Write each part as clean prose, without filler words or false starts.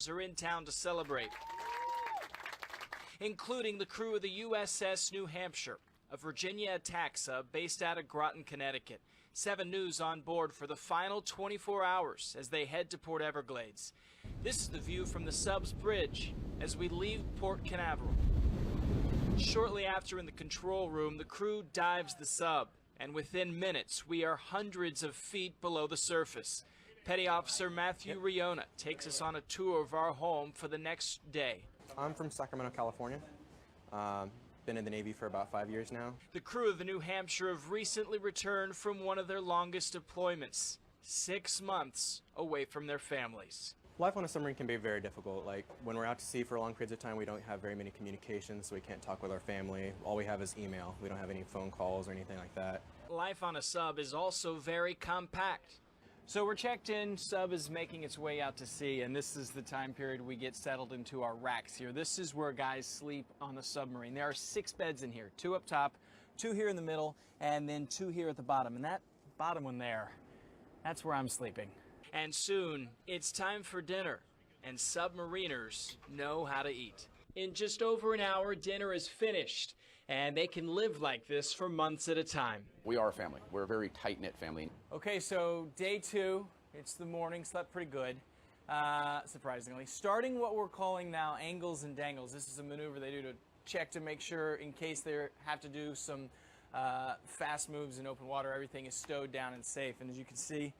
Everglades are in town to celebrate, including the crew of the USS New Hampshire, a Virginia attack sub based out of Groton, Connecticut. 7 News on board for the final 24 hours as they head to Port Everglades. This is the view from the sub's bridge as we leave Port Canaveral. Shortly after, in the control room, the crew dives the sub, and within minutes we are hundreds of feet below the surface. Petty Officer Matthew Riona takes us on a tour of our home for the next day. I'm from Sacramento, California. Been in the Navy for about 5 years now. The crew of the New Hampshire have recently returned from one of their longest deployments, 6 months away from their families. Life on a submarine can be very difficult. Like when we're out to sea for long periods of time, we don't have very many communications, so we can't talk with our family. All we have is email. We don't have any phone calls or anything like that. Life on a sub is also very compact. So we're checked in, sub is making its way out to sea, and this is the time period we get settled into our racks here. This is where guys sleep on the submarine. There are 6 beds in here, 2 up top, 2 here in the middle, and then 2 here at the bottom. And that bottom one there, that's where I'm sleeping. And soon, it's time for dinner, and submariners know how to eat. In just over an hour, dinner is finished, and they can live like this for months at a time. We are a family. We're a very tight-knit family. Okay, so day 2, it's the morning, slept pretty good, surprisingly. Starting what we're calling now angles and dangles. This is a maneuver they do to check to make sure in case they have to do some fast moves in open water, everything is stowed down and safe. And as you can see,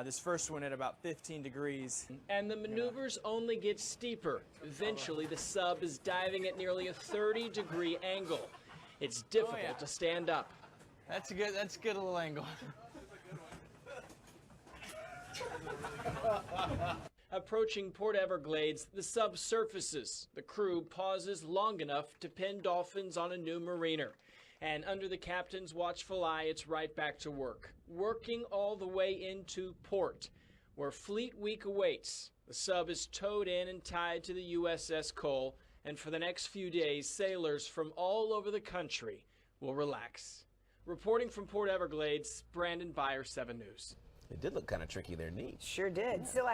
this first one at about 15 degrees. And the maneuvers only get steeper. Eventually, the sub is diving at nearly a 30-degree angle. It's difficult to stand up. That's a good little angle. Approaching Port Everglades, the sub surfaces. The crew pauses long enough to pin dolphins on a new mariner. And under the captain's watchful eye, it's right back to work. Working all the way into port, where Fleetweek awaits. The sub is towed in and tied to the USS Cole, and for the next few days, sailors from all over the country will relax. Reporting from Port Everglades, Brandon Byer, 7 News. It did look kind of tricky there, neat. Sure did. Still,